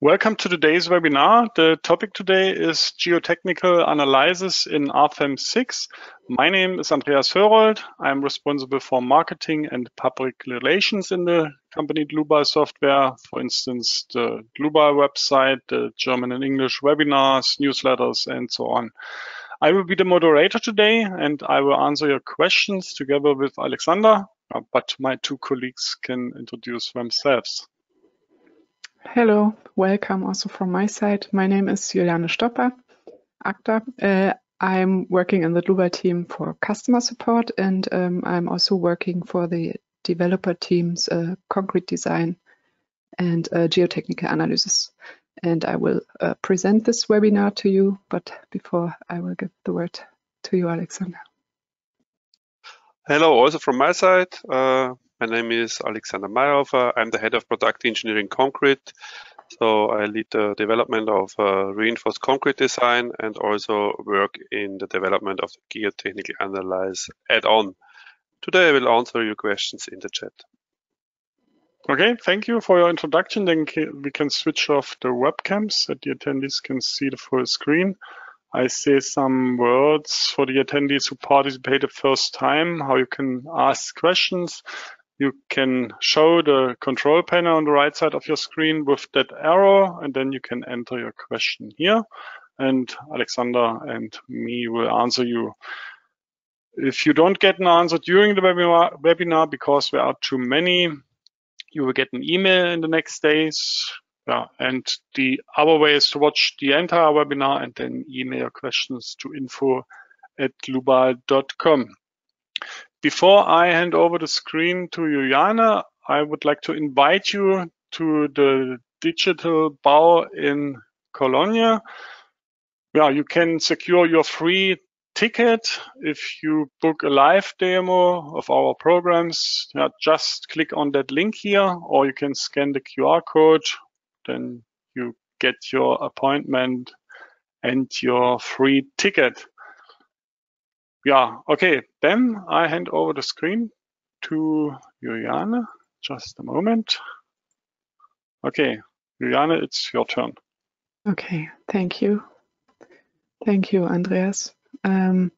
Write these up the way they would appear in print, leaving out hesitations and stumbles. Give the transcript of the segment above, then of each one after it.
Welcome to today's webinar. The topic today is geotechnical analysis in RFEM 6. My name is Andreas Hörold. I'm responsible for marketing and public relations in the company Dlubal Software. For instance, the Dlubal website, the German and English webinars, newsletters, and so on. I will be the moderator today, and I will answer your questions together with Alexander, but my two colleagues can introduce themselves. Hello, welcome also from my side. My name is Juliane Stopper, ACTA. I'm working in the Dlubal team for customer support, and I'm also working for the developer teams, concrete design and geotechnical analysis. And I will present this webinar to you, but before I will give the word to you, Alexander. Hello, also from my side. My name is Alexander Mayhofer. I'm the head of product engineering concrete. So I lead the development of reinforced concrete design and also work in the development of the geotechnical analysis add-on. Today I will answer your questions in the chat. Okay, thank you for your introduction. Then we can switch off the webcams so the attendees can see the full screen. I say some words for the attendees who participate the first time, how you can ask questions. You can show the control panel on the right side of your screen with that arrow, and then you can enter your question here. And Alexander and me will answer you. If you don't get an answer during the webinar because there are too many, you will get an email in the next days. Yeah, and the other way is to watch the entire webinar and then email your questions to info@dlubal.com. Before I hand over the screen to Juliane, I would like to invite you to the Digital Bau in Cologne. Yeah, you can secure your free ticket if you book a live demo of our programs. Yeah, just click on that link here, or you can scan the QR code. Then you get your appointment and your free ticket. Yeah, okay, then I hand over the screen to Juliane. Just a moment. Okay, Juliane, it's your turn. Okay, thank you. Thank you, Andreas. Before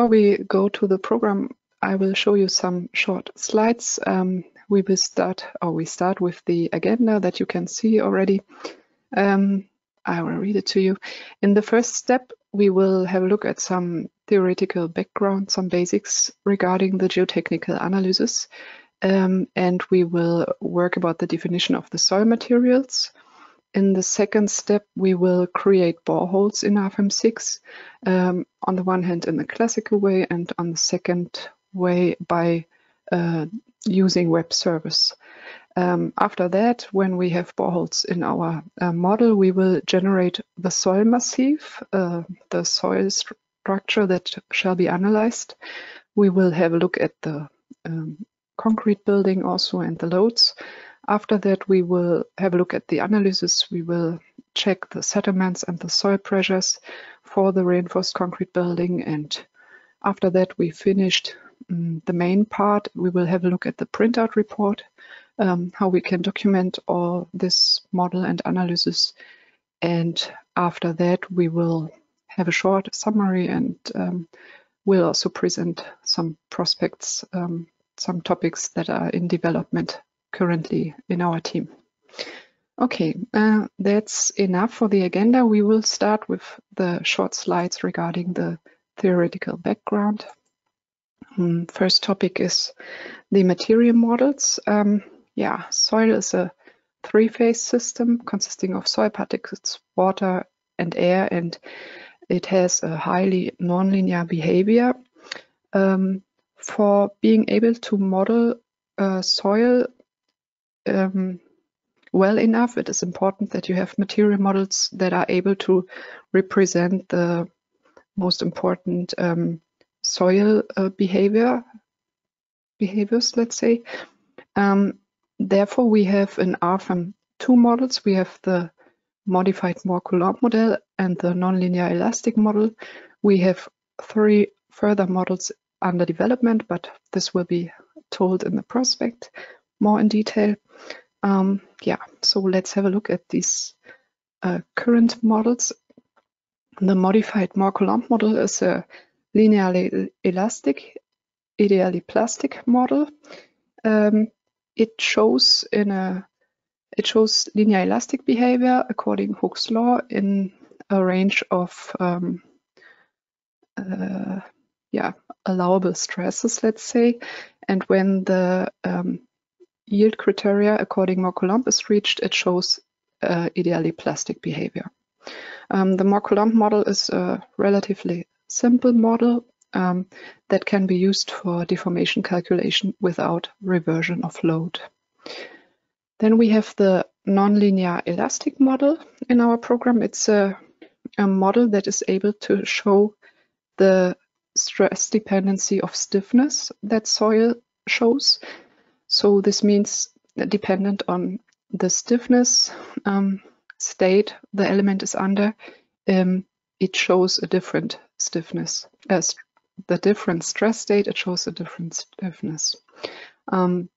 we go to the program, I will show you some short slides. We start with the agenda that you can see already. I will read it to you. In the first step, we will have a look at some theoretical background, some basics regarding the geotechnical analysis, and we will work about the definition of the soil materials. In the second step, we will create boreholes in RFEM 6, on the one hand in the classical way, and on the second way by using web service. After that, when we have boreholes in our model, we will generate the soil massif, the soil structure that shall be analyzed. We will have a look at the concrete building also and the loads. After that, we will have a look at the analysis. We will check the settlements and the soil pressures for the reinforced concrete building. And after that, we finished the main part. We will have a look at the printout report, how we can document all this model and analysis. And after that, we will have a short summary and we'll also present some prospects, some topics that are in development currently in our team. Okay, that's enough for the agenda. We will start with the short slides regarding the theoretical background. First topic is the material models. Soil is a three-phase system consisting of soil particles, water, and air, and it has a highly nonlinear behavior. For being able to model soil well enough, it is important that you have material models that are able to represent the most important soil behaviors, let's say. Therefore, we have in RFEM 2 models. We have the modified Moore-Coulomb model and the nonlinear elastic model. We have 3 further models under development, but this will be told in the prospect more in detail. Yeah, so let's have a look at these current models. The modified Mohr-Coulomb model is a linearly elastic, ideally plastic model. It shows linear elastic behavior according Hooke's law in a range of allowable stresses, let's say, and when the yield criteria according Mohr-Coulomb is reached, it shows ideally plastic behavior. The Mohr-Coulomb model is a relatively simple model that can be used for deformation calculation without reversion of load. Then we have the nonlinear elastic model in our program. It's a model that is able to show the stress dependency of stiffness that soil shows. So this means that dependent on the stiffness state the element is under, it shows a different stiffness. As the different stress state, it shows a different stiffness. And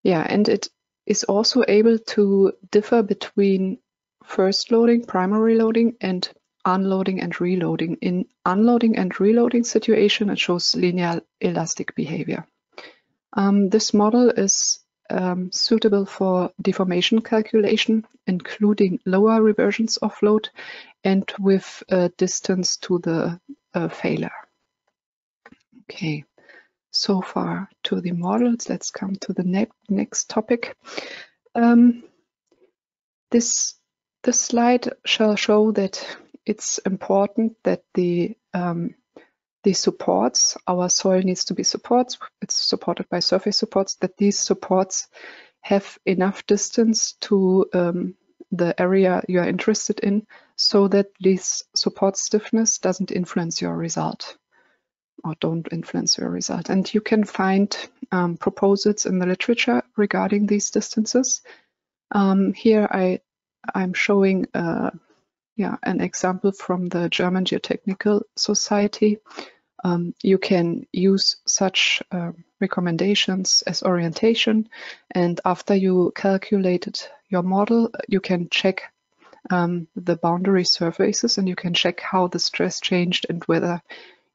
it is also able to differ between first loading, primary loading, and unloading and reloading. In unloading and reloading situation, it shows linear elastic behavior. This model is suitable for deformation calculation, including lower reversions of load and with distance to the failure. Okay, so far to the models. Let's come to the next topic. This slide shall show that it's important that the supports, our soil needs to be supports, it's supported by surface supports, that these supports have enough distance to the area you are interested in, so that this support stiffness doesn't influence your result, or don't influence your result. And you can find proposals in the literature regarding these distances. Here I'm showing an example from the German Geotechnical Society. You can use such recommendations as orientation, and after you calculated your model, you can check the boundary surfaces, and you can check how the stress changed and whether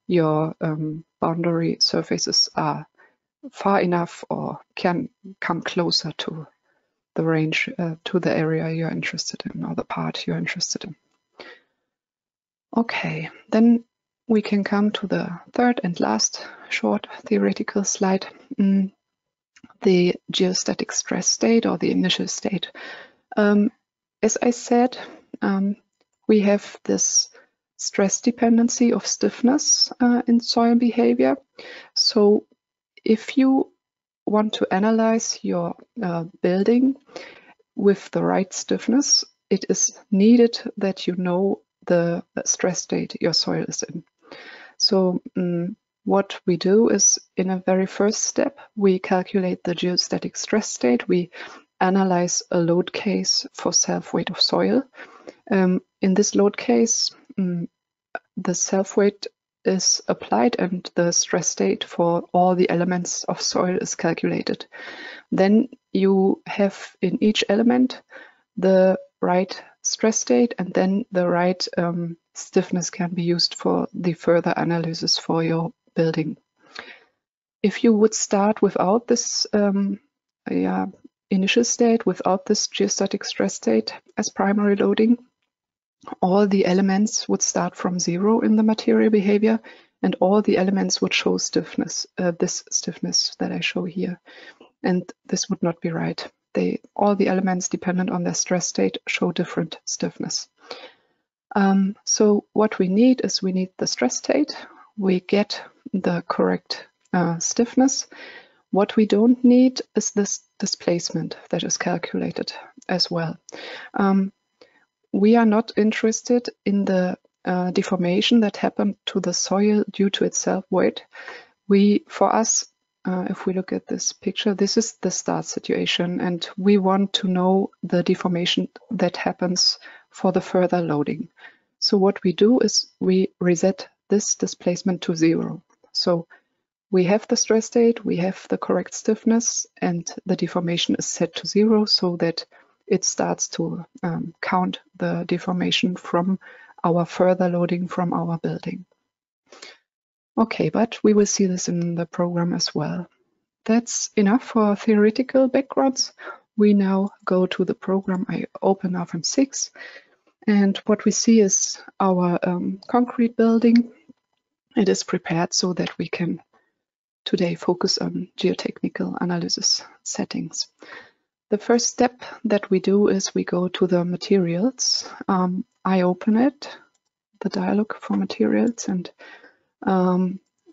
your boundary surfaces are far enough or can come closer to the range, to the area you're interested in, or the part you're interested in. Okay, then we can come to the third and last short theoretical slide, the geostatic stress state, or the initial state. As I said, we have this stress dependency of stiffness in soil behavior. So if you want to analyze your building with the right stiffness, it is needed that you know the stress state your soil is in. So what we do is, in a very first step, we calculate the geostatic stress state. We analyze a load case for self-weight of soil. In this load case, the self-weight is applied and the stress state for all the elements of soil is calculated. Then you have in each element the right stress state, and then the right stiffness can be used for the further analysis for your building. If you would start without this initial state, without this geostatic stress state as primary loading, all the elements would start from 0 in the material behavior, and all the elements would show stiffness, this stiffness that I show here. And this would not be right. All the elements dependent on their stress state show different stiffness. So what we need is we need the stress state. We get the correct stiffness. What we don't need is this displacement that is calculated as well. We are not interested in the deformation that happened to the soil due to its self-weight. For us, if we look at this picture, this is the start situation, and we want to know the deformation that happens for the further loading. So what we do is we reset this displacement to 0. So we have the stress state, we have the correct stiffness, and the deformation is set to 0 so that it starts to count the deformation from our further loading from our building. Okay, but we will see this in the program as well. That's enough for theoretical backgrounds. We now go to the program. I open RFEM 6, and what we see is our concrete building. It is prepared so that we can today focus on geotechnical analysis settings. The first step that we do is we go to the materials. I open it, the dialog for materials, and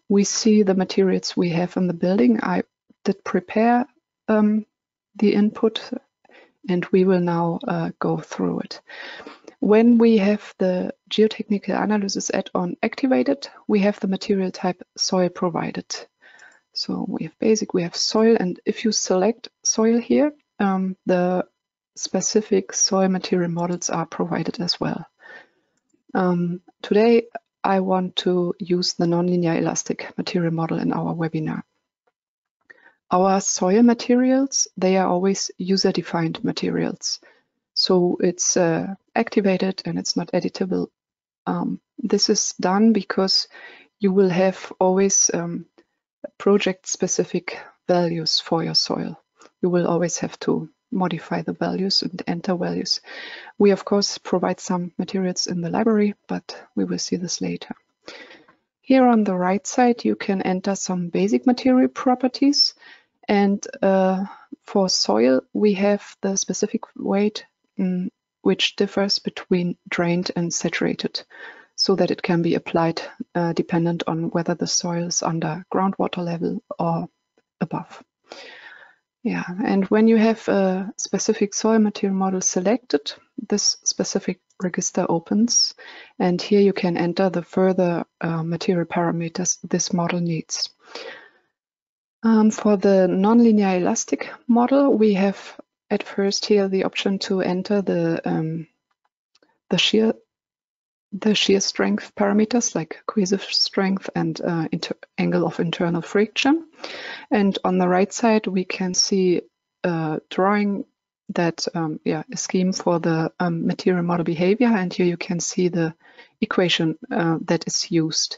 we see the materials we have in the building. I did prepare the input, and we will now go through it. When we have the geotechnical analysis add-on activated, we have the material type soil provided. So we have basic, we have soil, and if you select soil here, the specific soil material models are provided as well. Today, I want to use the nonlinear elastic material model in our webinar. Our soil materials, they are always user-defined materials. So it's activated and it's not editable. This is done because you will have always project-specific values for your soil. You will always have to modify the values and enter values. We, of course, provide some materials in the library, but we will see this later. Here on the right side, you can enter some basic material properties. And for soil, we have the specific weight which differs between drained and saturated, so that it can be applied dependent on whether the soil is under groundwater level or above. Yeah, and when you have a specific soil material model selected, this specific register opens, and here you can enter the further material parameters this model needs. For the nonlinear elastic model, we have at first here the option to enter the shear strength parameters like cohesive strength and angle of internal friction. And on the right side, we can see drawing that a scheme for the material model behavior. And here you can see the equation that is used.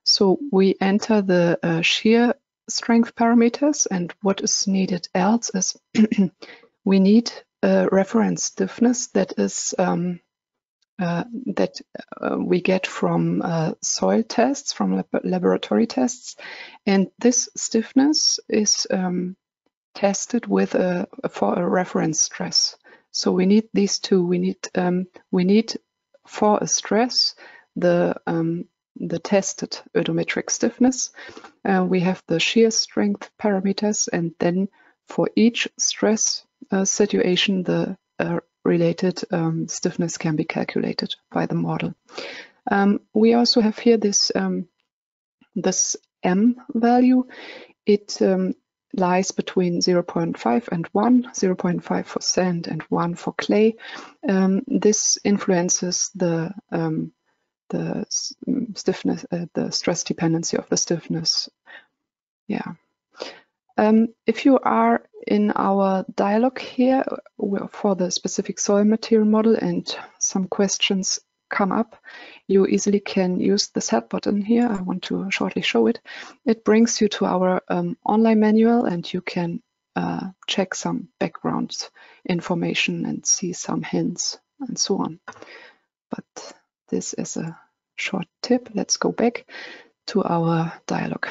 So we enter the shear strength parameters, and what is needed else is we need a reference stiffness that is we get from soil tests, from laboratory tests, and this stiffness is tested with for a reference stress. So we need these two. We need for a stress the tested oedometric stiffness. We have the shear strength parameters, and then for each stress situation, the related stiffness can be calculated by the model. We also have here this this M value. It lies between 0.5 and 1, 0.5 for sand and 1 for clay. This influences the stiffness, the stress dependency of the stiffness. Yeah. If you are in our dialog here for the specific soil material model and some questions come up, you easily can use the set button here. I want to shortly show it. It brings you to our online manual, and you can check some background information and see some hints and so on. But this is a short tip. Let's go back to our dialog.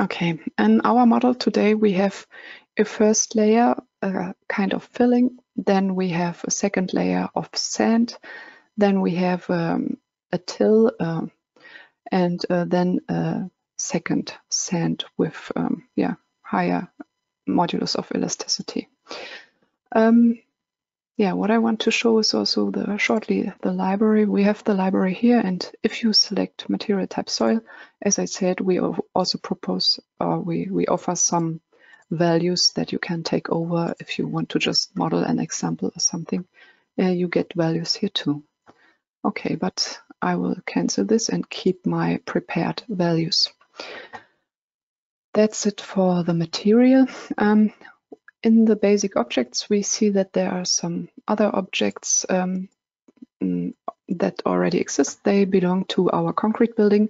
Okay, in our model today we have a first layer, a kind of filling, then we have a second layer of sand, then we have a till, and then a second sand with higher modulus of elasticity. What I want to show is also shortly the library. We have the library here, and if you select material type soil, as I said, we also propose, we offer some values that you can take over if you want to just model an example or something. You get values here too. Okay, but I will cancel this and keep my prepared values. That's it for the material. In the basic objects, we see that there are some other objects that already exist. They belong to our concrete building.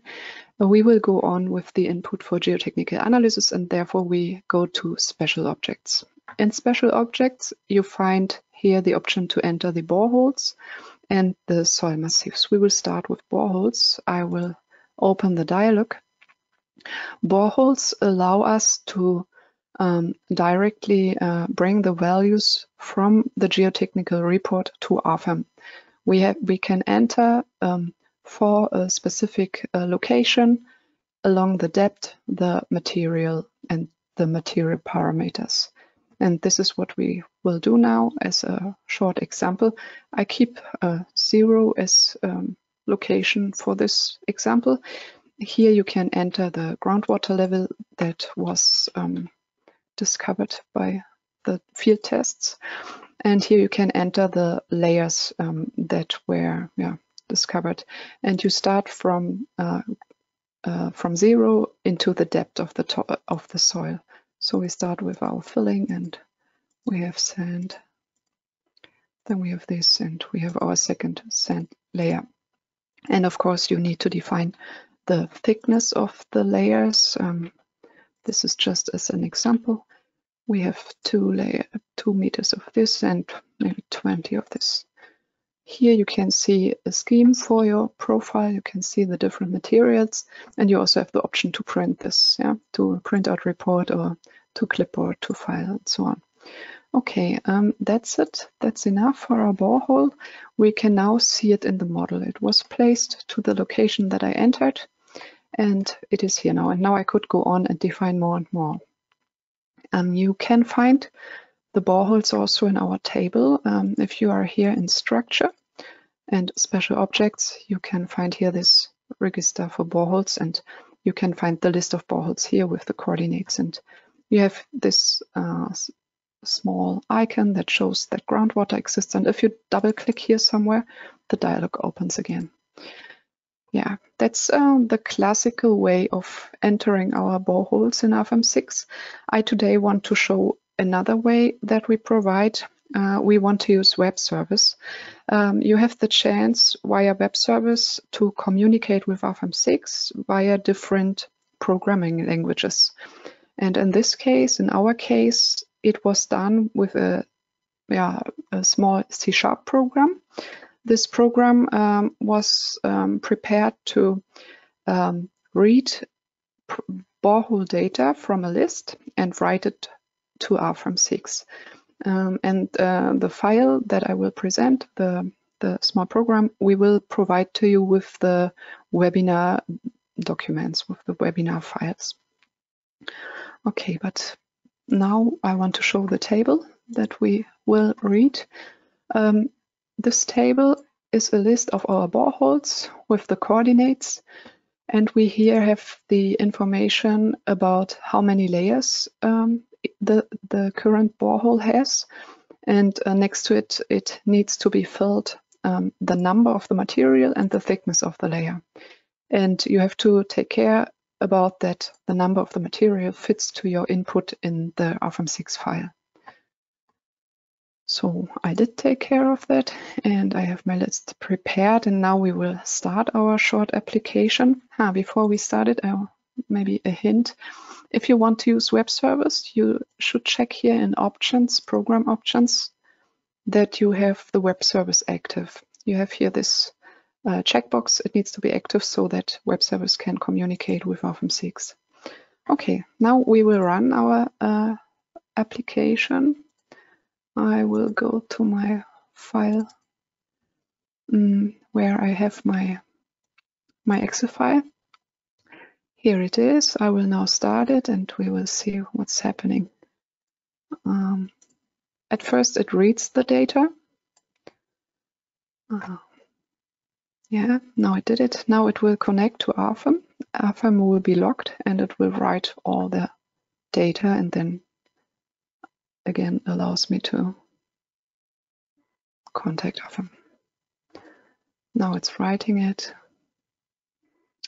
We will go on with the input for geotechnical analysis, and therefore we go to special objects. In special objects, you find here the option to enter the boreholes and the soil massifs. We will start with boreholes. I will open the dialog. Boreholes allow us to directly bring the values from the geotechnical report to RFEM. We can enter for a specific location along the depth, the material, and the material parameters. And this is what we will do now as a short example. I keep 0 as location for this example. Here you can enter the groundwater level that was discovered by the field tests. And here you can enter the layers that were discovered. And you start from 0 into the depth of the top of the soil. So we start with our filling, and we have sand. Then we have this, and we have our second sand layer. And of course, you need to define the thickness of the layers. This is just as an example. We have 2 meters of this and maybe 20 of this. Here you can see a scheme for your profile. You can see the different materials, and you also have the option to print this, to print out report or to clipboard, to file, and so on. Okay, that's it. That's enough for our borehole. We can now see it in the model. It was placed to the location that I entered, and it is here now. And now I could go on and define more and more. You can find the boreholes also in our table. If you are here in structure and special objects, you can find here this register for boreholes, and you can find the list of boreholes here with the coordinates. And you have this small icon that shows that groundwater exists. And if you double click here somewhere, the dialog opens again. Yeah, that's the classical way of entering our boreholes in RFEM 6. I today want to show another way that we provide. We want to use web service. You have the chance via web service to communicate with RFEM 6 via different programming languages. And in this case, in our case, it was done with a small C# program. This program was prepared to read borehole data from a list and write it to RFEM 6. And the file that I will present, the small program, we will provide to you with the webinar documents, with the webinar files. Okay, but now I want to show the table that we will read. This table is a list of our boreholes with the coordinates, and we here have the information about how many layers the current borehole has, and next to it, it needs to be filled the number of the material and the thickness of the layer. And you have to take care about that the number of the material fits to your input in the RFEM 6 file. So I did take care of that, and I have my list prepared, and now we will start our short application. Before we start it, maybe a hint. If you want to use web service, you should check here in options, program options, that you have the web service active. You have here this checkbox. It needs to be active so that web service can communicate with RFEM 6. Okay, now we will run our application. I will go to my file where I have my Excel file. Here it is. I will now start it, and we will see what's happening. At first, it reads the data. Yeah, now it did it. Now it will connect to RFEM. RFEM will be logged, and it will write all the data, and then again allows me to contact RFEM. Now it's writing it,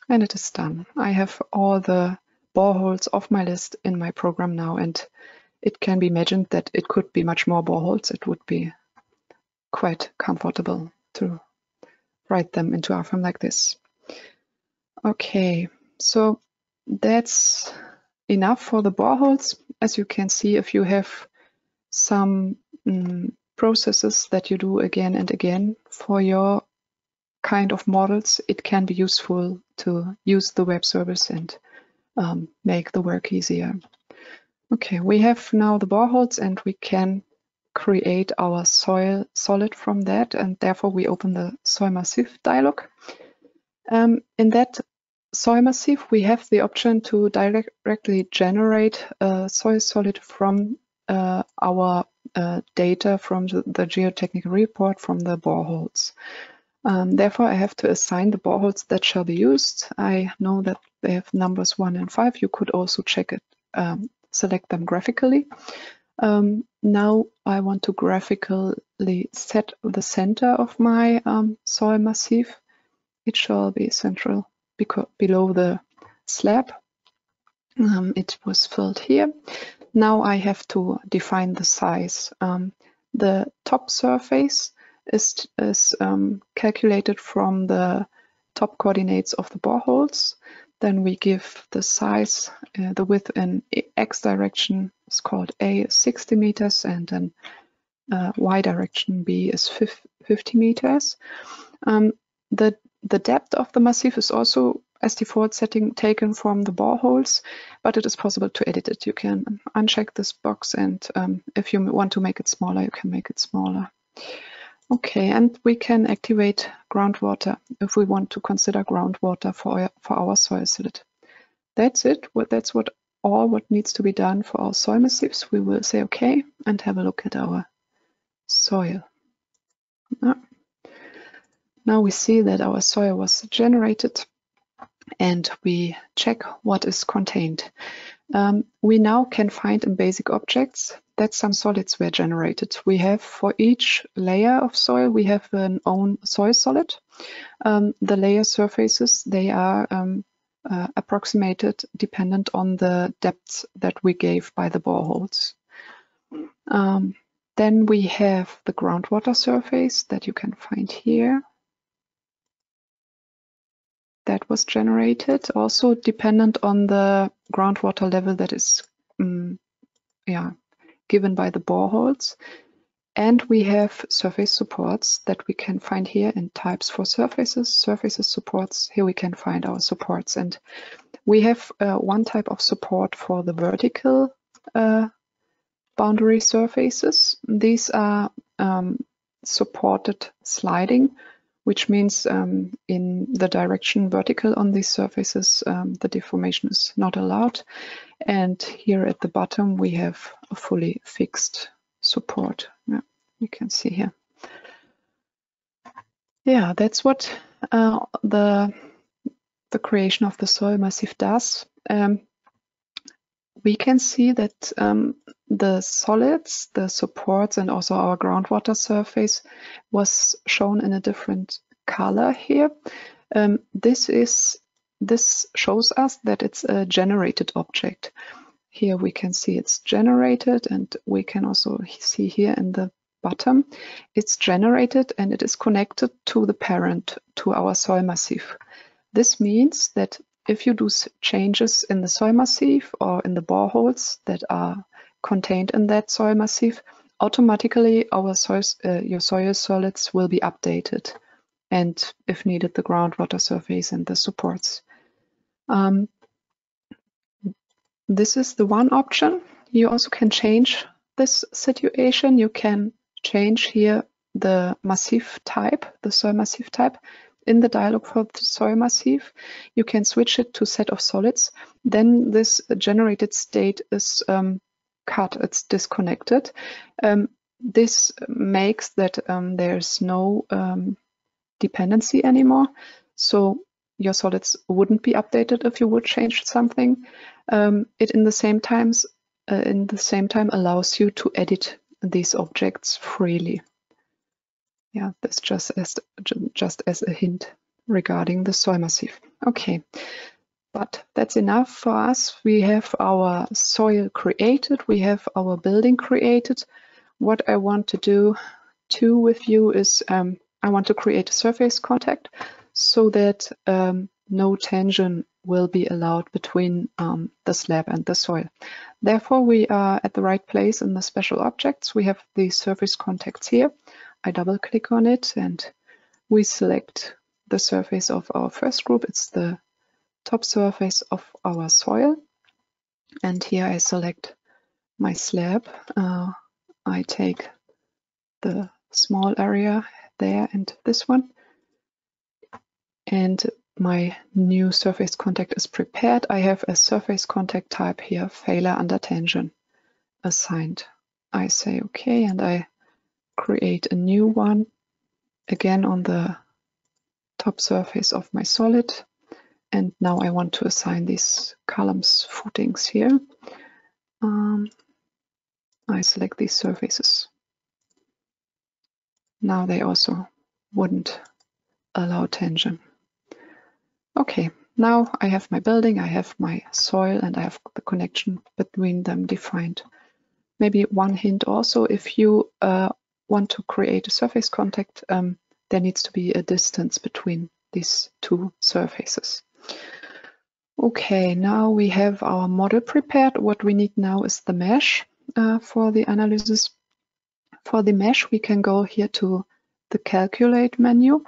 and it is done. I have all the boreholes of my list in my program now, and it can be imagined that it could be much more boreholes. It would be quite comfortable to write them into RFEM like this. Okay, so that's enough for the boreholes. As you can see, if you have some processes that you do again and again for your kind of models, it can be useful to use the web service and make the work easier. Okay, we have now the boreholes and we can create our soil solid from that, and therefore we open the soil massif dialog. In that soil massif, we have the option to directly generate a soil solid from our data from the geotechnical report from the boreholes. Therefore, I have to assign the boreholes that shall be used. I know that they have numbers 1 and 5. You could also check it, select them graphically. Now I want to graphically set the center of my soil massif. It shall be central below the slab. It was filled here. Now I have to define the size. The top surface is calculated from the top coordinates of the boreholes. Then we give the size, the width in X direction is called A, is 60 meters, and then Y direction B is 50 meters. The depth of the massif is also, as default setting, taken from the boreholes, but it is possible to edit it. You can uncheck this box, and if you want to make it smaller, you can make it smaller. Okay, and we can activate groundwater if we want to consider groundwater for our soil solid. That's it. That's what needs to be done for our soil massifs. We will say OK and have a look at our soil. Now we see that our soil was generated, and we check what is contained. We now can find in basic objects that some solids were generated. We have, for each layer of soil, we have an own soil solid. The layer surfaces, they are approximated dependent on the depths that we gave by the boreholes. Then we have the groundwater surface that you can find here. That was generated, also dependent on the groundwater level that is given by the boreholes. And we have surface supports that we can find here in types for surfaces, supports. Here we can find our supports. And we have one type of support for the vertical boundary surfaces. These are supported sliding, which means in the direction vertical on these surfaces, the deformation is not allowed. And here at the bottom, we have a fully fixed support. Yeah, you can see here. Yeah, that's what the creation of the soil massif does. We can see that the solids, the supports, and also our groundwater surface was shown in a different color here. This shows us that it's a generated object. Here we can see it's generated, and we can also see here in the bottom, it's generated and it is connected to the parent, to our soil massif. This means that if you do changes in the soil massif or in the boreholes that are contained in that soil massif, automatically our your soil solids will be updated, and if needed, the groundwater surface and the supports. This is the one option. You also can change this situation. You can change here the massif type, the soil massif type. In the dialog for the soil massif, you can switch it to set of solids. Then this generated state is cut, it's disconnected. This makes that there's no dependency anymore. So your solids wouldn't be updated if you would change something. It in the same time allows you to edit these objects freely. Yeah, that's just as a hint regarding the soil massif. Okay, But that's enough for us. We have our soil created. We have our building created. What I want to do too with you is I want to create a surface contact so that no tension will be allowed between the slab and the soil. Therefore, we are at the right place in the special objects. We have the surface contacts here. I double click on it and we select the surface of our first group. It's the top surface of our soil. And here I select my slab. I take the small area there and this one. And my new surface contact is prepared. I have a surface contact type here, failure under tension, assigned. I say OK, and I create a new one, again on the top surface of my solid. And now I want to assign these columns footings here. I select these surfaces. Now they also wouldn't allow tension. Okay, now I have my building, I have my soil, and I have the connection between them defined. Maybe one hint also, if you want to create a surface contact, there needs to be a distance between these two surfaces. Okay, now we have our model prepared. What we need now is the mesh for the analysis. For the mesh, we can go here to the Calculate menu,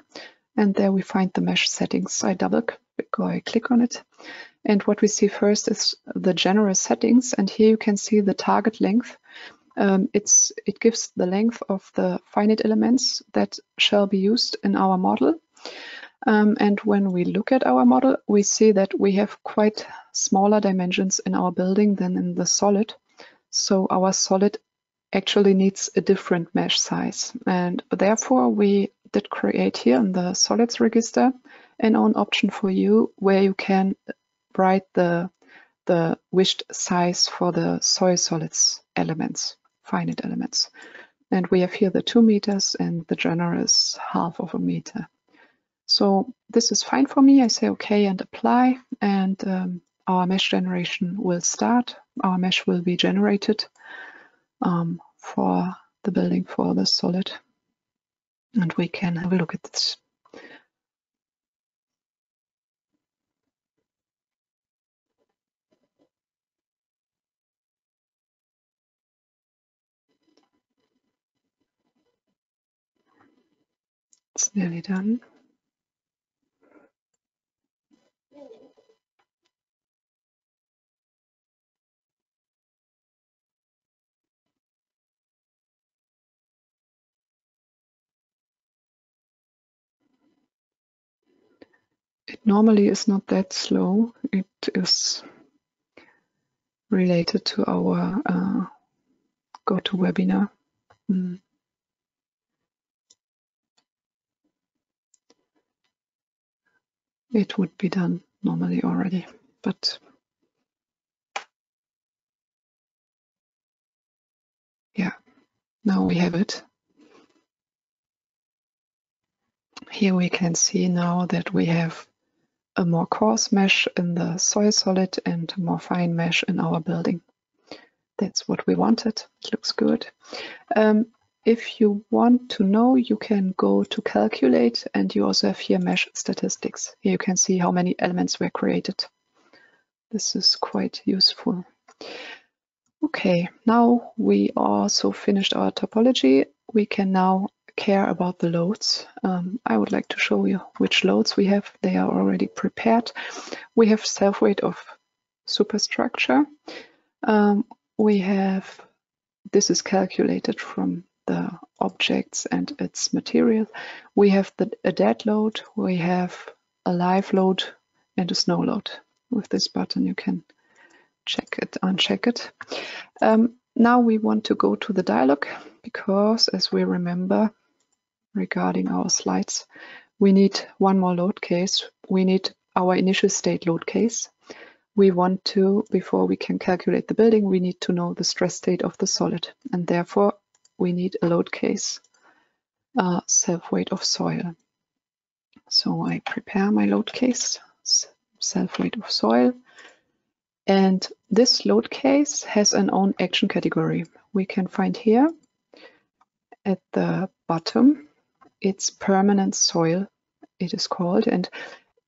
and there we find the mesh settings. I double click or I click on it. And what we see first is the general settings. And here you can see the target length. It gives the length of the finite elements that shall be used in our model. And when we look at our model, we see that we have quite smaller dimensions in our building than in the solid. So our solid actually needs a different mesh size. And therefore, we did create here in the solids register an own option for you where you can write the wished size for the soil solids elements, finite elements. And we have here the 2 meters and the general is 1/2 meter. So this is fine for me. I say OK and apply, and our mesh generation will start. Our mesh will be generated for the building, for the solid. And we can have a look at this. It's nearly done. It normally is not that slow. It is related to our GoToWebinar. It would be done normally already, but yeah, now we have it. Here we can see now that we have a more coarse mesh in the soil solid and a more fine mesh in our building. That's what we wanted. It looks good. If you want to know, you can go to Calculate, and you also have here mesh statistics. Here you can see how many elements were created. This is quite useful. Okay, now we also finished our topology. We can now care about the loads. I would like to show you which loads we have. They are already prepared. We have self-weight of superstructure. This is calculated from the objects and its material. We have a dead load, we have a live load, and a snow load. With this button you can check it, uncheck it. Now we want to go to the dialog, because as we remember regarding our slides, we need one more load case. We need our initial state load case. We want to, before we can calculate the building, we need to know the stress state of the solid, and therefore we need a load case, self-weight of soil. So I prepare my load case, self-weight of soil. And this load case has an own action category. We can find here at the bottom, it's permanent soil, it is called. And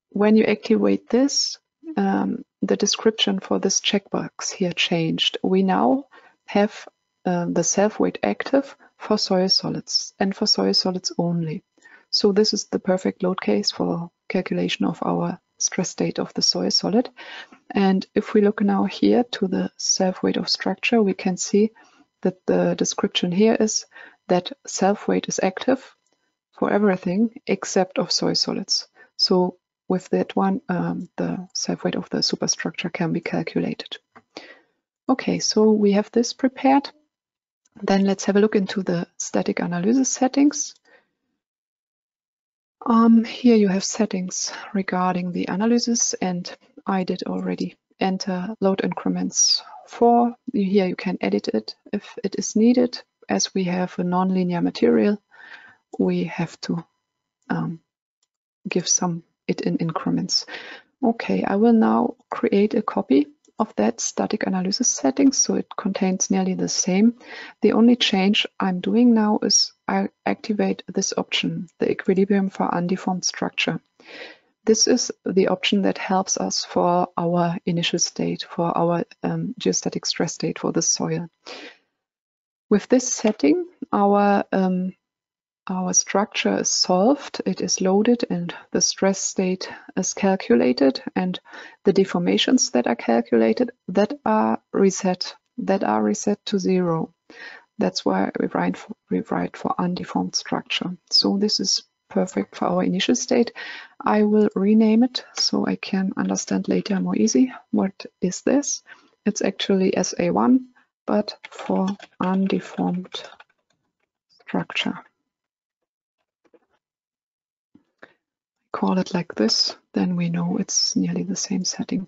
when you activate this, the description for this checkbox here changed. We now have the self-weight active for soil solids and for soil solids only. So this is the perfect load case for calculation of our stress state of the soil solid. And if we look now here to the self-weight of structure, we can see that the description here is that self-weight is active for everything except of soil solids. So with that one, the self-weight of the superstructure can be calculated. Okay, so we have this prepared. Then let's have a look into the static analysis settings. Here you have settings regarding the analysis, and I did already enter load increments 4. Here you can edit it if it is needed. As we have a non-linear material, we have to give it in increments. Okay, I will now create a copy of that static analysis settings, so it contains nearly the same. The only change I'm doing now is I activate this option, the equilibrium for undeformed structure. This is the option that helps us for our initial state, for our geostatic stress state for the soil. With this setting, our structure is solved, it is loaded, and the stress state is calculated, and the deformations that are calculated that are reset to 0. That's why we write for undeformed structure. So this is perfect for our initial state. I will rename it so I can understand later more easy. What is this? It's actually SA1, but for undeformed structure. Call it like this, then we know it's nearly the same setting.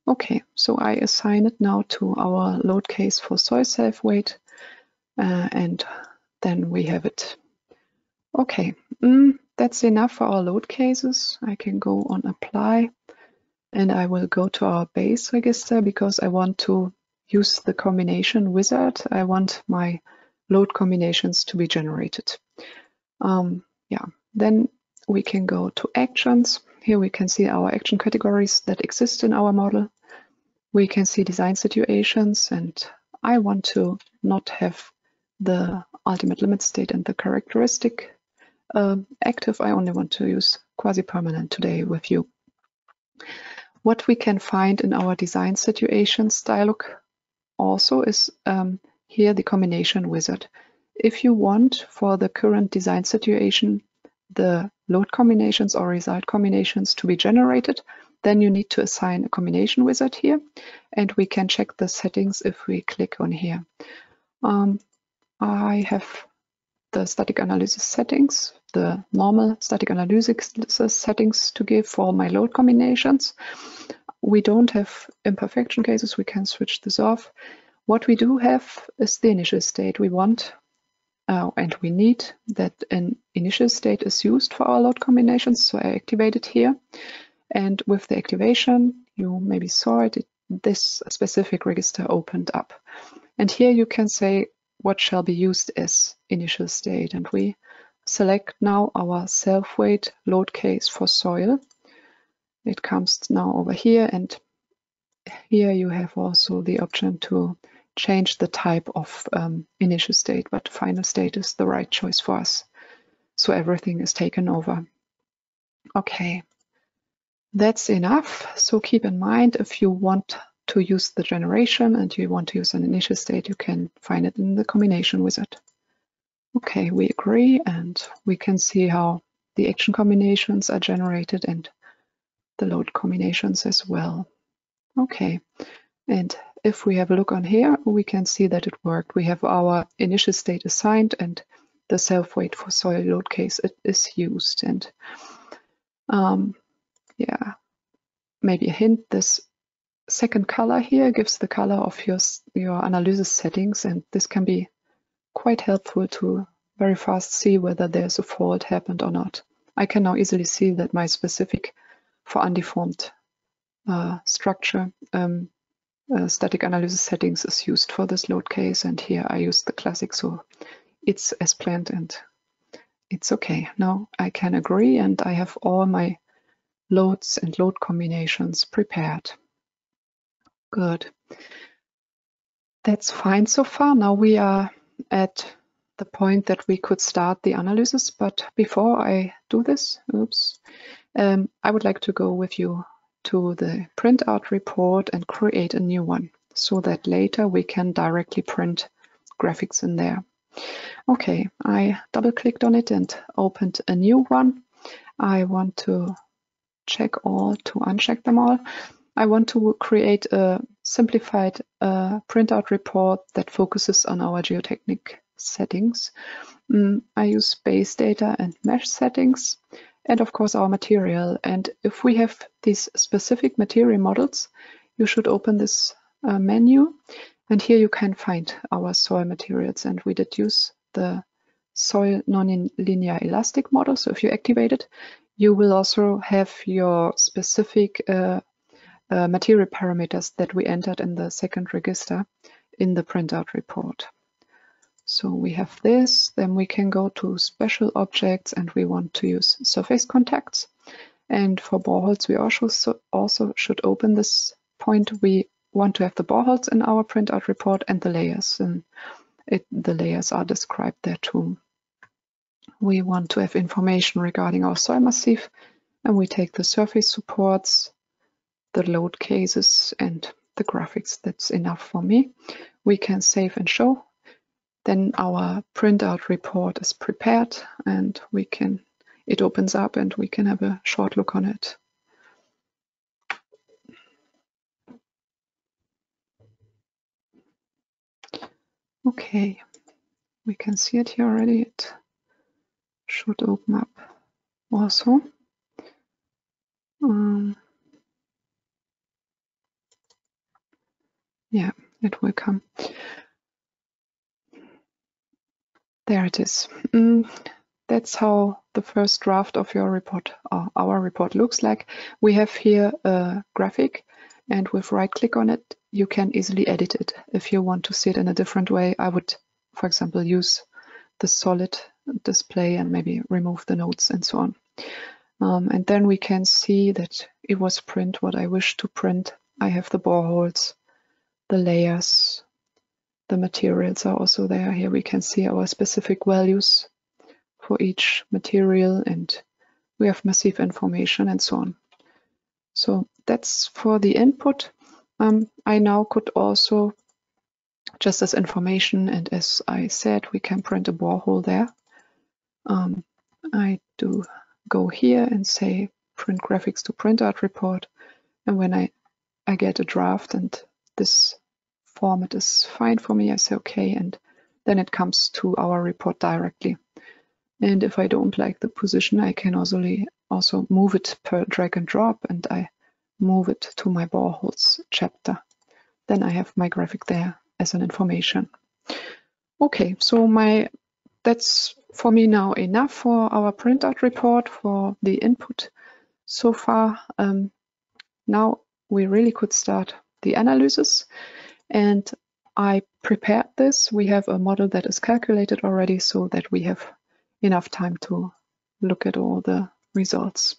Okay, so I assign it now to our load case for soil self-weight, and then we have it. Okay, that's enough for our load cases. I can go on apply, and I will go to our base register because I want to use the combination wizard. I want my load combinations to be generated. Then we can go to actions. Here we can see our action categories that exist in our model. We can see design situations, and I want to not have the ultimate limit state and the characteristic active. I only want to use quasi-permanent today with you. What we can find in our design situations dialog also is here the combination wizard. If you want for the current design situation the load combinations or result combinations to be generated, then you need to assign a combination wizard here, and we can check the settings if we click on here. I have the static analysis settings, the normal static analysis settings to give for my load combinations. We don't have imperfection cases, we can switch this off. What we do have is the initial state. We want and we need that an initial state is used for our load combinations, so I activate it here. And with the activation, you maybe saw it, this specific register opened up. And here you can say what shall be used as initial state. And we select now our self-weight load case for soil. It comes now over here, and here you have also the option to change the type of initial state, but final state is the right choice for us. So everything is taken over. Okay, that's enough. So keep in mind, if you want to use the generation and you want to use an initial state, you can find it in the combination wizard. Okay, we agree, and we can see how the action combinations are generated and the load combinations as well. Okay, and if we have a look on here, we can see that it worked. We have our initial state assigned and the self-weight for soil load case it is used. And yeah, maybe a hint, this second color here gives the color of your analysis settings, and this can be quite helpful to very fast see whether there's a fault happened or not. I can now easily see that my specific for undeformed structure static analysis settings is used for this load case, and here I use the classic, so it's as planned and it's okay. Now I can agree, and I have all my loads and load combinations prepared. Good. That's fine so far. Now we are at the point that we could start the analysis, but before I do this, I would like to go with you to the printout report and create a new one so that later we can directly print graphics in there. Okay, I double-clicked on it and opened a new one. I want to check all to uncheck them all. I want to create a simplified printout report that focuses on our geotechnic settings. I use base data and mesh settings, and of course our material. And if we have these specific material models, you should open this menu, and here you can find our soil materials. And we did use the soil nonlinear elastic model, so if you activate it, you will also have your specific material parameters that we entered in the second register in the printout report. So we have this, then we can go to special objects, and we want to use surface contacts. And for boreholes, we also should open this point. We want to have the boreholes in our printout report and the layers, and the layers are described there too. We want to have information regarding our soil massif, and we take the surface supports, the load cases, and the graphics. That's enough for me. We can save and show. Then our printout report is prepared, and it opens up, and we can have a short look on it. Okay, we can see it here already. It should open up also. Yeah, it will come. There it is. That's how the first draft of your report, or our report, looks like. We have here a graphic, and with right click on it, you can easily edit it. If you want to see it in a different way, I would, for example, use the solid display and maybe remove the nodes and so on. And then we can see that it was print what I wish to print. I have the boreholes, the layers, the materials are also there. Here we can see our specific values for each material, and we have massive information and so on. So that's for the input. I now could also, just as information, and as I said, we can print a borehole there. I do go here and say print graphics to printout report, and when I get a draft and this format is fine for me, I say okay, and then it comes to our report directly. And if I don't like the position, I can also move it per drag and drop, and I move it to my boreholes chapter. Then I have my graphic there as an information. Okay, so that's for me now enough for our printout report for the input so far. Now we really could start the analysis, and I prepared this. We have a model that is calculated already so that we have enough time to look at all the results.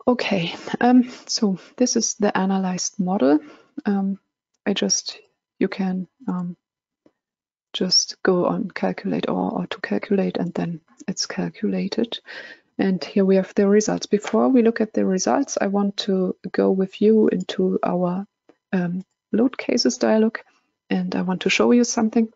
Okay, so this is the analyzed model. You can just go on calculate or to calculate, and then it's calculated. And here we have the results. Before we look at the results, I want to go with you into our load cases dialog, and I want to show you something.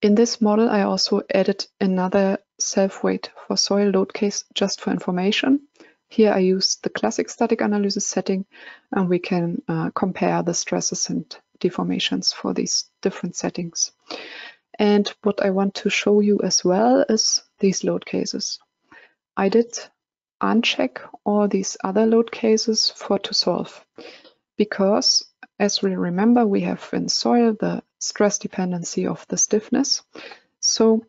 In this model, I also added another self-weight for soil load case just for information. Here I use the classic static analysis setting, and we can compare the stresses and deformations for these different settings. And what I want to show you as well is these load cases. I did uncheck all these other load cases to solve, because as we remember, we have in soil the stress dependency of the stiffness. So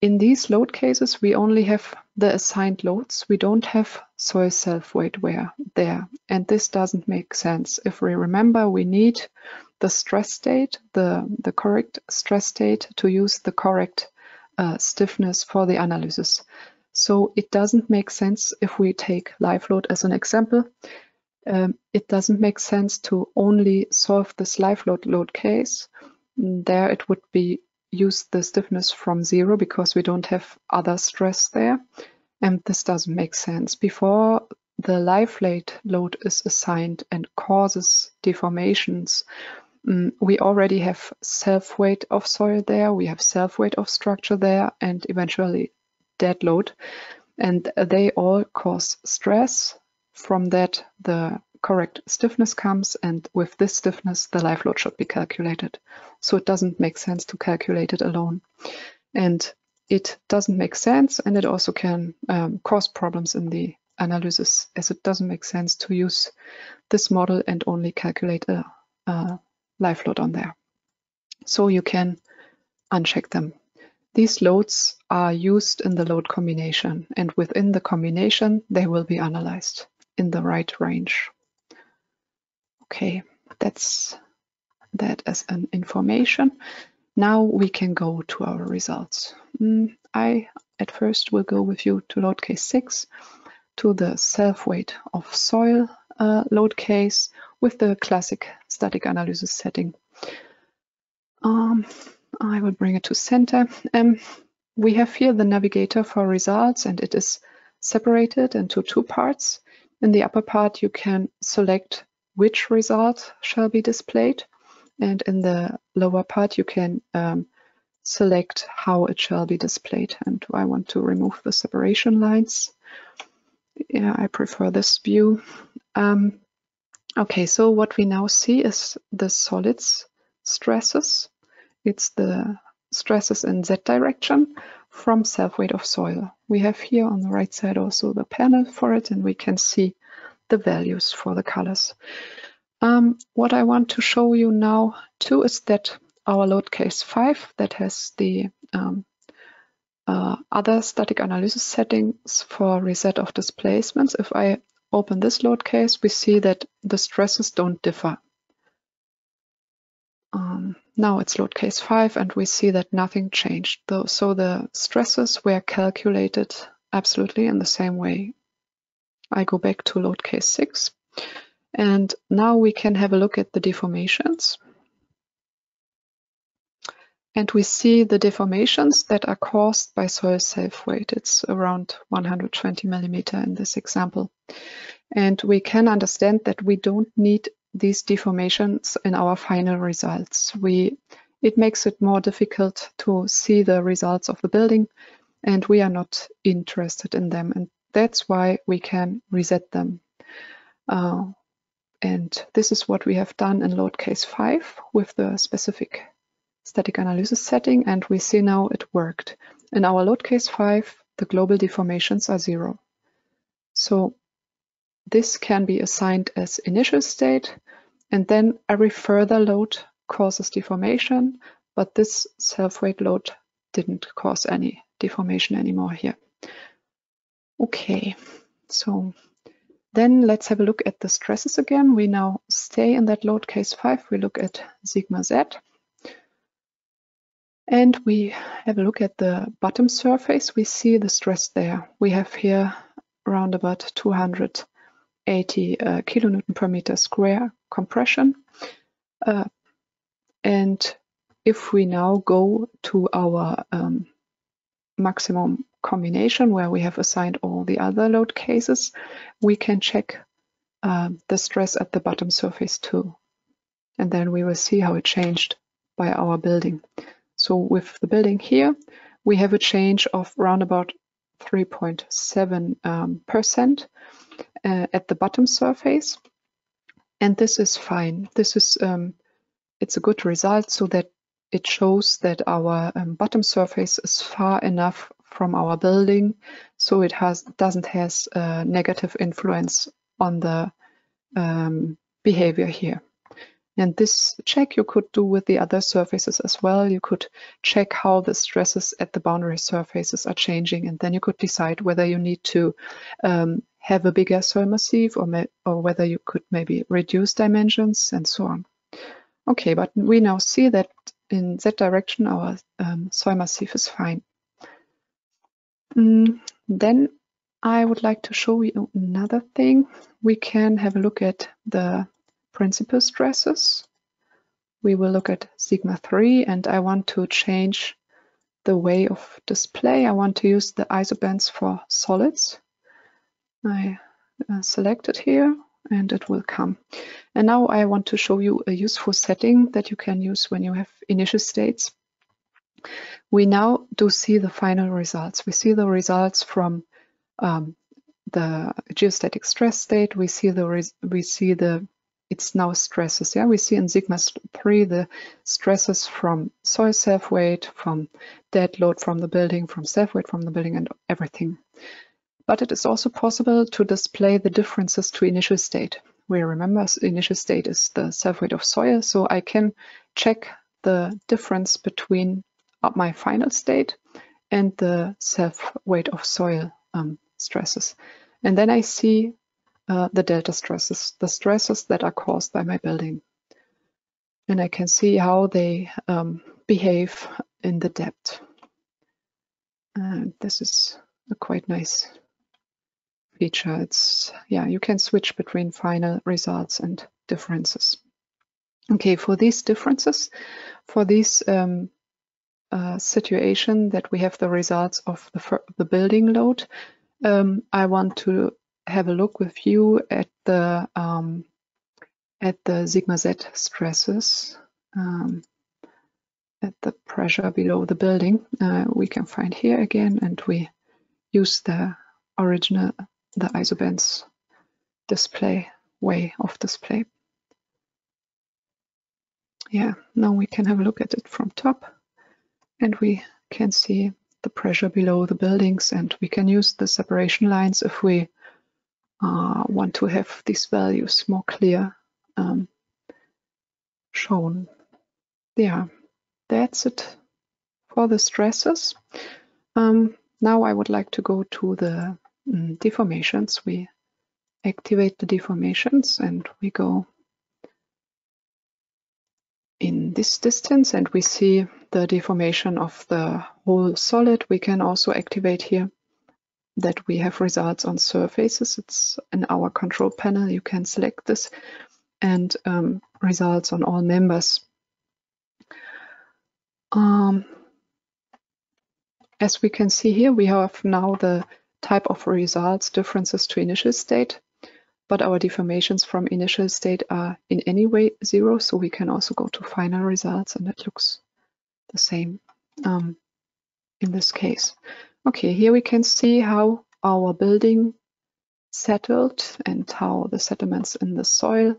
in these load cases, we only have the assigned loads. We don't have soil self-weight wear there. And this doesn't make sense. If we remember, we need the stress state, the correct stress state to use the correct stiffness for the analysis. So it doesn't make sense if we take live load as an example. It doesn't make sense to only solve this live load case. There it would be use the stiffness from 0 because we don't have other stress there, and this doesn't make sense. Before the live load is assigned and causes deformations, we already have self-weight of soil there, we have self-weight of structure there, and eventually dead load, and they all cause stress. From that the correct stiffness comes, and with this stiffness the live load should be calculated. So it doesn't make sense to calculate it alone, and it doesn't make sense, and it also can cause problems in the analysis, as it doesn't make sense to use this model and only calculate a live load on there. So you can uncheck them. These loads are used in the load combination, and within the combination they will be analyzed in the right range. Okay, that's that as an information. Now we can go to our results. I at first will go with you to load case 6, to the self-weight of soil load case with the classic static analysis setting. I will bring it to center. We have here the navigator for results, and it is separated into 2 parts. In the upper part you can select which result shall be displayed, and in the lower part you can select how it shall be displayed. And I want to remove the separation lines. Yeah, I prefer this view. Okay, so what we now see is the solids stresses. It's the stresses in Z direction from self-weight of soil. We have here on the right side also the panel for it, and we can see the values for the colors. What I want to show you now too is that our load case 5, that has the other static analysis settings for reset of displacements. If I open this load case, we see that the stresses don't differ. Now it's load case 5, and we see that nothing changed, though. So the stresses were calculated absolutely in the same way. I go back to load case 6, and now we can have a look at the deformations. And we see the deformations that are caused by soil self-weight. It's around 120 millimeter in this example. And we can understand that we don't need these deformations in our final results. It makes it more difficult to see the results of the building, and we are not interested in them. And that's why we can reset them. And this is what we have done in load case 5 with the specific static analysis setting, and we see now it worked. In our load case 5, the global deformations are 0. So this can be assigned as initial state, and then every further load causes deformation, but this self-weight load didn't cause any deformation anymore here. Okay, so then let's have a look at the stresses again. We now stay in that load case 5. We look at sigma Z. And we have a look at the bottom surface. We see the stress there. We have here around about 280 kilonewton per meter square compression. And if we now go to our maximum combination, where we have assigned all the other load cases, we can check the stress at the bottom surface too. And then we will see how it changed by our building. So with the building here, we have a change of around about 3.7% at the bottom surface, and this is fine. This is it's a good result, so that it shows that our bottom surface is far enough from our building, so it doesn't have a negative influence on the behavior here. And this check you could do with the other surfaces as well. You could check how the stresses at the boundary surfaces are changing, and then you could decide whether you need to have a bigger soil massif or whether you could maybe reduce dimensions and so on. Okay, but we now see that in that direction our soil massif is fine. Then I would like to show you another thing. We can have a look at the principal stresses. We will look at sigma 3, and I want to change the way of display. I want to use the isobands for solids. I select it here and it will come. And now I want to show you a useful setting that you can use when you have initial states. We now do see the final results. We see the results from the geostatic stress state. We see the it's now stresses. Yeah, we see in sigma 3 the stresses from soil self-weight, from dead load from the building, from self-weight from the building, and everything. But it is also possible to display the differences to initial state. We remember initial state is the self-weight of soil, so I can check the difference between my final state and the self-weight of soil stresses. And then I see the delta stresses, the stresses that are caused by my building. And I can see how they behave in the depth. And this is a quite nice feature. It's, yeah, you can switch between final results and differences. Okay, for these differences, for this situation that we have the results of the building load, I want to have a look with you at the sigma z stresses, at the pressure below the building. We can find here again, and we use the original, the isobands display way of display. Yeah, now we can have a look at it from top, and we can see the pressure below the buildings, and we can use the separation lines if we want to have these values more clear shown. Yeah, that's it for the stresses. Now I would like to go to the deformations. We activate the deformations and we go in this distance and we see the deformation of the whole solid. We can also activate here that we have results on surfaces. It's in our control panel. You can select this, and results on all members. As we can see here, we have now the type of results, differences to initial state, but our deformations from initial state are in any way 0, so we can also go to final results, and it looks the same in this case. Okay, here we can see how our building settled and how the settlements in the soil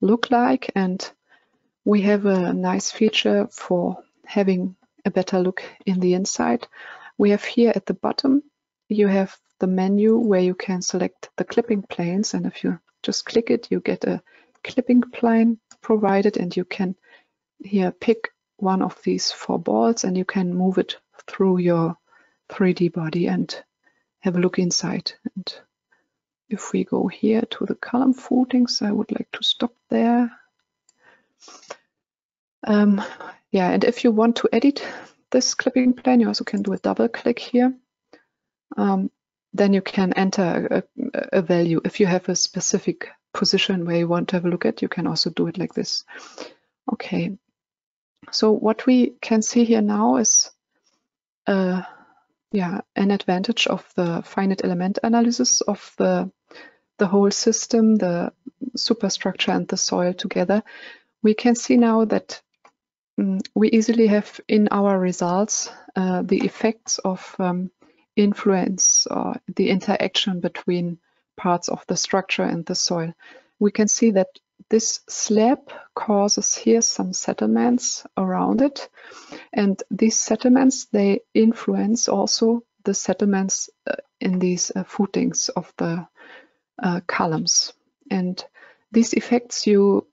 look like, and we have a nice feature for having a better look in the inside. We have here at the bottom, you have the menu where you can select the clipping planes, and if you just click it, you get a clipping plane provided, and you can here pick one of these 4 balls and you can move it through your 3D body and have a look inside. And if we go here to the column footings, I would like to stop there. Yeah, and if you want to edit this clipping plane, you also can do a double click here. Then you can enter a value. If you have a specific position where you want to have a look at, you can also do it like this. Okay, so what we can see here now is yeah, an advantage of the finite element analysis of the whole system, the superstructure and the soil together. We can see now that we easily have in our results the effects of influence or the interaction between parts of the structure and the soil. We can see that this slab causes here some settlements around it, and these settlements, they influence also the settlements in these footings of the columns. And these effects you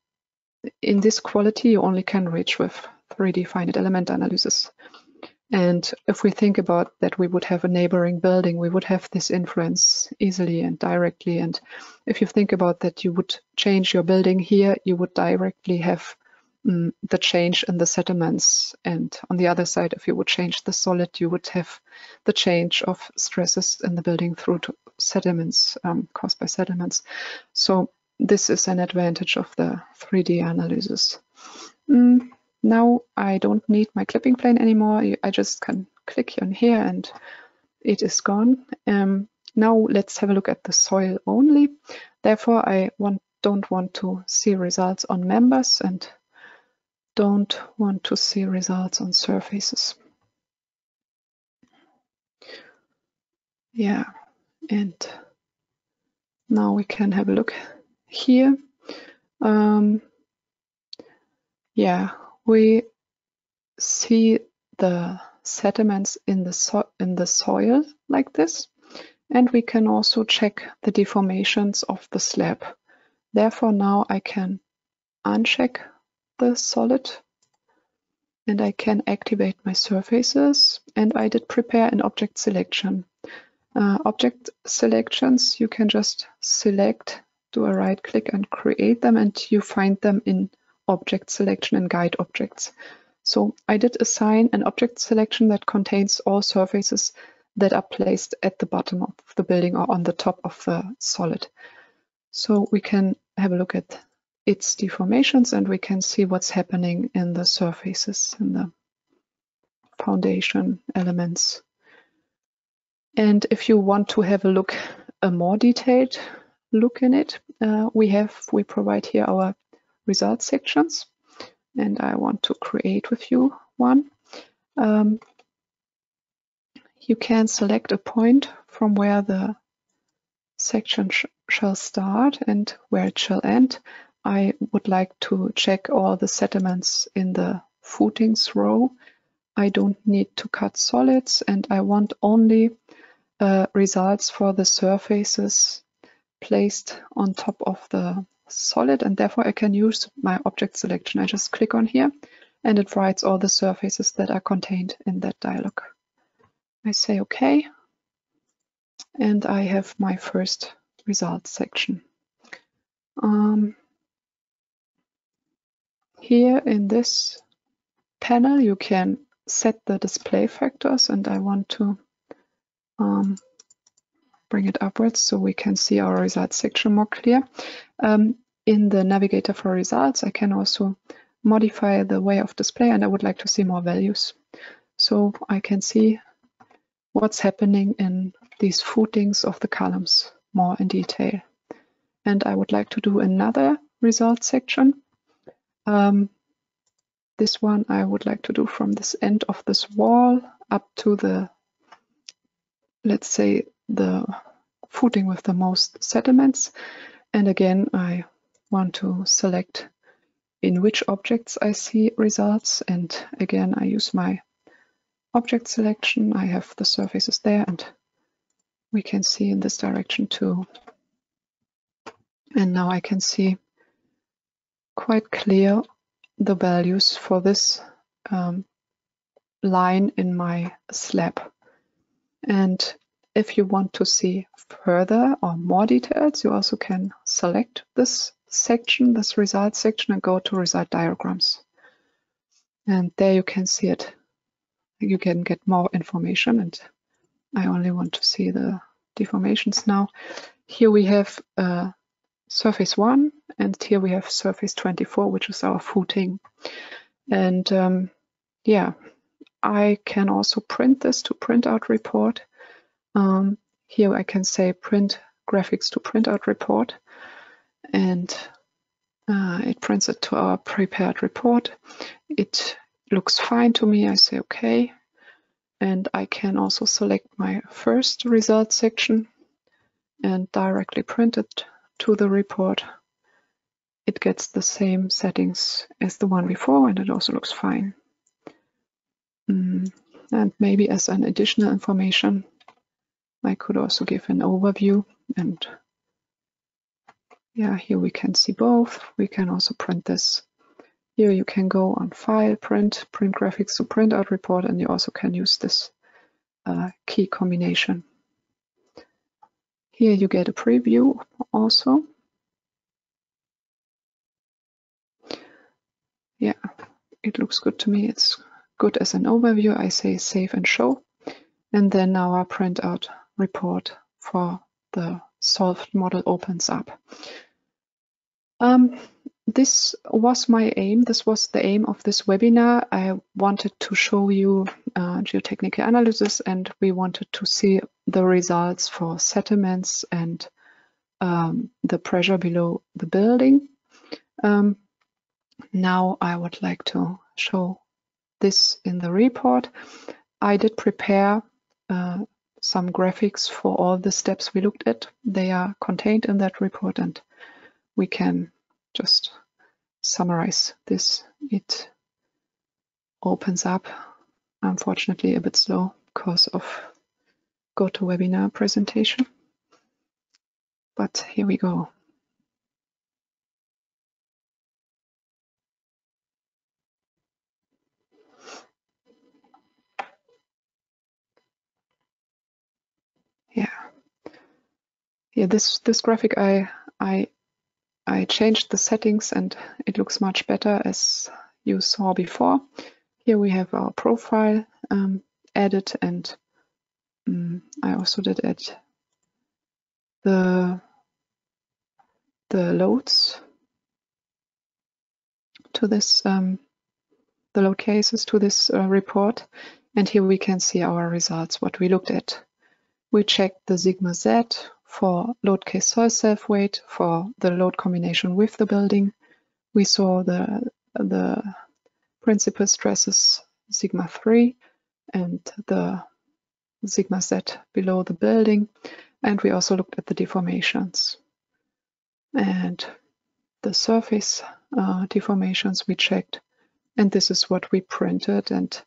in this quality you only can reach with 3D finite element analysis. And if we think about that we would have a neighboring building, we would have this influence easily and directly. And if you think about that you would change your building here, you would directly have the change in the sediments. And on the other side, if you would change the solid, you would have the change of stresses in the building through to sediments, caused by sediments. So this is an advantage of the 3D analysis. Now I don't need my clipping plane anymore. I just can click on here and it is gone. Now let's have a look at the soil only. Therefore, I don't want to see results on members and don't want to see results on surfaces. Yeah, and now we can have a look here. Yeah, we see the sediments in the soil like this, and we can also check the deformations of the slab. Therefore, now I can uncheck the solid and I can activate my surfaces, and I did prepare an object selection. Object selections, you can just select, do a right click and create them, and you find them in object selection and guide objects. So I did assign an object selection that contains all surfaces that are placed at the bottom of the building or on the top of the solid. So we can have a look at its deformations and we can see what's happening in the surfaces, in the foundation elements. And if you want to have a look, a more detailed look in it, we provide here our results sections, and I want to create with you one. You can select a point from where the section shall start and where it shall end. I would like to check all the sediments in the footings row. I don't need to cut solids, and I want only results for the surfaces placed on top of the solid, and therefore I can use my object selection. I just click on here and it writes all the surfaces that are contained in that dialog. I say OK, and I have my first results section. Here in this panel you can set the display factors, and I want to bring it upwards so we can see our results section more clear. In the navigator for results, I can also modify the way of display, and I would like to see more values. So I can see what's happening in these footings of the columns more in detail. And I would like to do another results section. This one I would like to do from this end of this wall up to the, let's say, the footing with the most sediments. And again, I want to select in which objects I see results. And again, I use my object selection. I have the surfaces there, and we can see in this direction too. And now I can see quite clear the values for this line in my slab. And if you want to see further or more details, you also can select this section, this results section, and go to result diagrams. And there you can see it. You can get more information, and I only want to see the deformations now. Here we have surface 1, and here we have surface 24, which is our footing. And yeah, I can also print this to printout report. Here I can say print graphics to printout report, and it prints it to our prepared report. It looks fine to me. I say OK, and I can also select my first result section and directly print it to the report. It gets the same settings as the one before, and it also looks fine. And maybe as an additional information, I could also give an overview, and yeah, here we can see both. We can also print this Here you can go on File, Print Graphics to print out report, and you also can use this key combination. Here you get a preview also. Yeah, it looks good to me. It's good as an overview. I say save and show. And then our printout report for the solved model opens up. This was my aim. This was the aim of this webinar. I wanted to show you geotechnical analysis, and we wanted to see the results for settlements and the pressure below the building. Now I would like to show this in the report. I did prepare some graphics for all the steps we looked at. They are contained in that report, and we can just summarize this. It opens up, unfortunately, a bit slow because of GoToWebinar presentation. But here we go. Yeah, this graphic I changed the settings and it looks much better, as you saw before. Here we have our profile added, and I also did add the loads to this, the load cases to this report. And here we can see our results, what we looked at. We checked the sigma Z for load case soil self-weight for the load combination with the building. We saw the principal stresses sigma 3 and the sigma Z below the building. And we also looked at the deformations. And the surface deformations we checked. And this is what we printed. And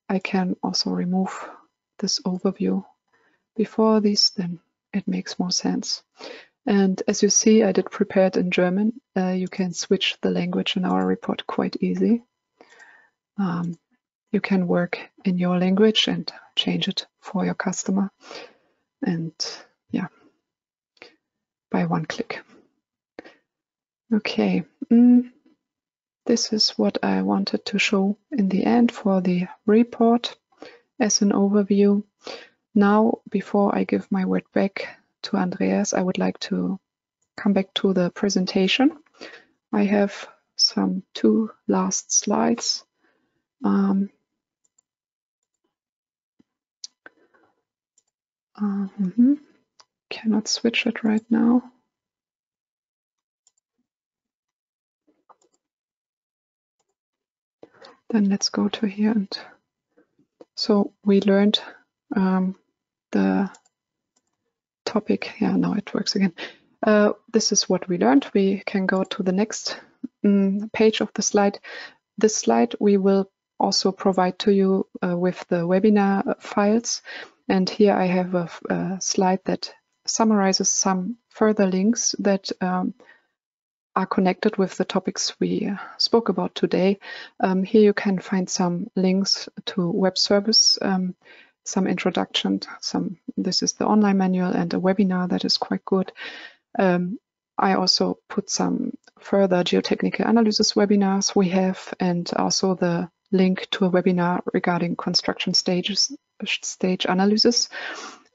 I can also remove this overview before this, then it makes more sense. And as you see, I did prepare it in German. You can switch the language in our report quite easy. You can work in your language and change it for your customer. And yeah, by one click. Okay, this is what I wanted to show in the end for the report as an overview. Now, before I give my word back to Andreas, I would like to come back to the presentation. I have some 2 last slides. Cannot switch it right now. Then let's go to here. And so we learned the topic. Yeah, now it works again. This is what we learned. We can go to the next page of the slide. This slide we will also provide to you with the webinar files. And here I have a slide that summarizes some further links that are connected with the topics we spoke about today. Here you can find some links to web service, some introduction, this is the online manual and a webinar that is quite good. I also put some further geotechnical analysis webinars we have, and also the link to a webinar regarding construction stage analysis.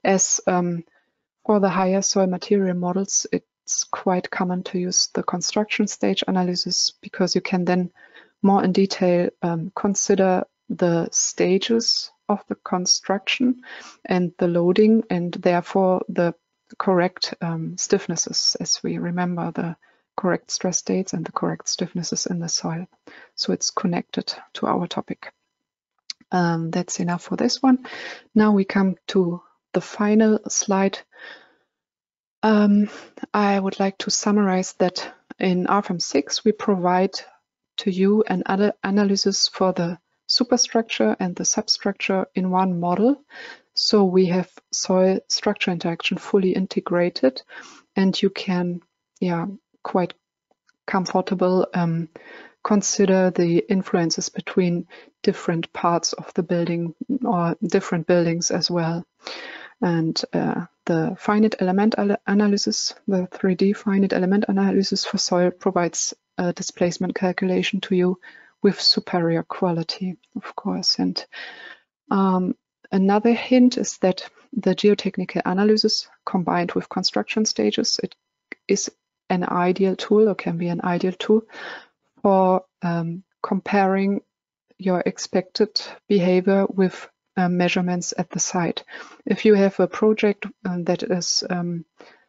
As for the higher soil material models, it's quite common to use the construction stage analysis, because you can then more in detail consider the stages of the construction and the loading, and therefore the correct stiffnesses, as we remember the correct stress states and the correct stiffnesses in the soil. So it's connected to our topic. That's enough for this one. Now we come to the final slide. I would like to summarize that in RFEM 6 we provide to you an analysis for the superstructure and the substructure in one model. So we have soil structure interaction fully integrated, and you can quite comfortable consider the influences between different parts of the building or different buildings as well. And the finite element analysis, the 3D finite element analysis for soil provides a displacement calculation to you with superior quality, of course. And another hint is that the geotechnical analysis combined with construction stages, it is an ideal tool, or can be an ideal tool for comparing your expected behavior with measurements at the site. If you have a project that is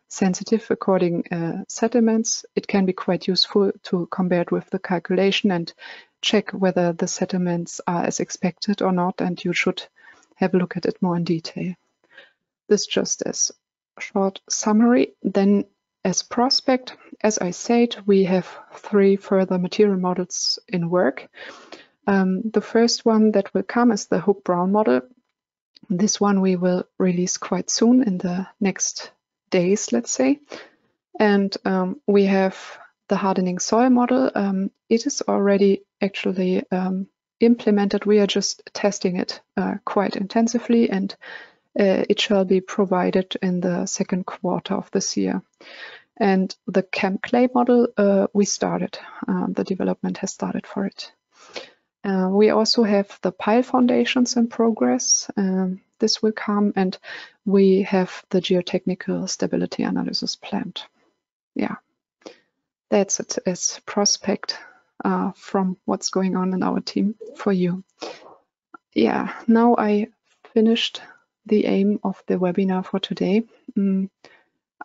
sensitive according settlements, it can be quite useful to compare it with the calculation and check whether the settlements are as expected or not, and you should have a look at it more in detail. This just as a short summary. Then as prospect, as I said, we have 3 further material models in work. The first one that will come is the Hook-Brown model. This one we will release quite soon in the next days, let's say. And we have the hardening soil model. It is already actually implemented. We are just testing it quite intensively, and it shall be provided in the second quarter of this year. And the Camp Clay model, we started. The development has started for it. We also have the pile foundations in progress. This will come, and we have the geotechnical stability analysis planned. Yeah, that's it as prospect from what's going on in our team for you. Yeah, now I finished the aim of the webinar for today.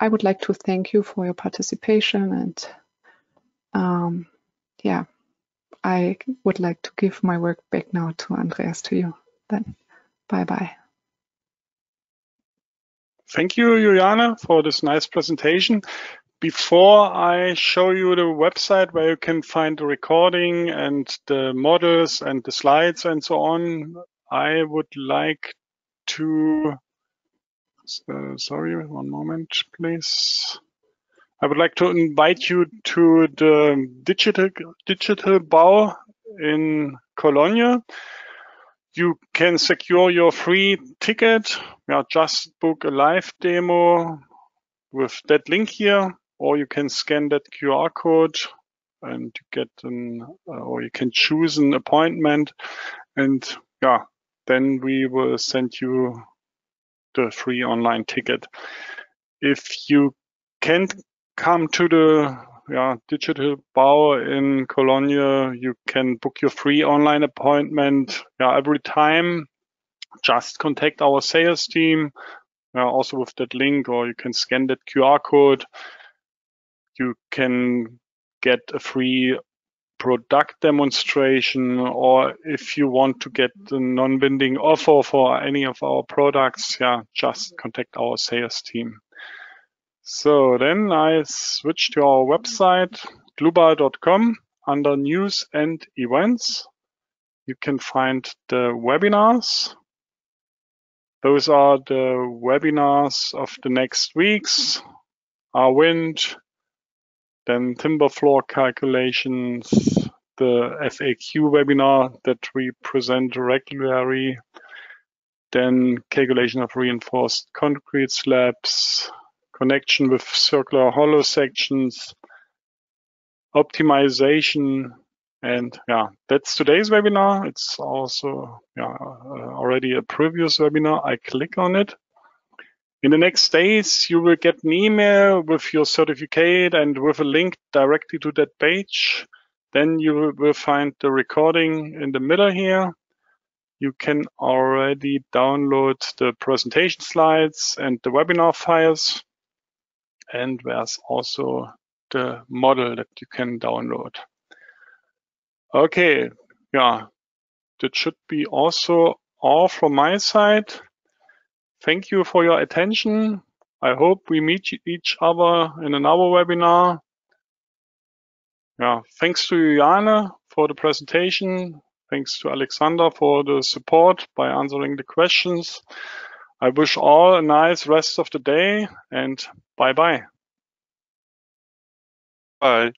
I would like to thank you for your participation, and yeah, I would like to give my work back now to Andreas, to you. Then, bye-bye. Thank you, Juliane, for this nice presentation. Before I show you the website where you can find the recording and the models and the slides and so on, I would like to, sorry, one moment, please. I would like to invite you to the digital Bau in Cologne. You can secure your free ticket. Just book a live demo with that link here, or you can scan that QR code and get or you can choose an appointment, and then we will send you the free online ticket. If you can't come to the digital Bau in Cologne, you can book your free online appointment every time. Just contact our sales team also with that link, or you can scan that QR code. You can get a free product demonstration, or if you want to get a non-binding offer for any of our products, just contact our sales team. So then I switch to our website, dlubal.com. Under news and events, you can find the webinars. Those are the webinars of the next weeks. Our wind, then timber floor calculations, the FAQ webinar that we present regularly, then calculation of reinforced concrete slabs, connection with circular hollow sections, optimization, and that's today's webinar. It's also already a previous webinar. I click on it. In the next days, you will get an email with your certificate and with a link directly to that page. Then you will find the recording in the middle here. You can already download the presentation slides and the webinar files. And there's also the model that you can download. Okay, that should be also all from my side. Thank you for your attention. I hope we meet each other in another webinar. Thanks to Juliane for the presentation. Thanks to Alexander for the support by answering the questions. I wish all a nice rest of the day, and bye-bye. Bye.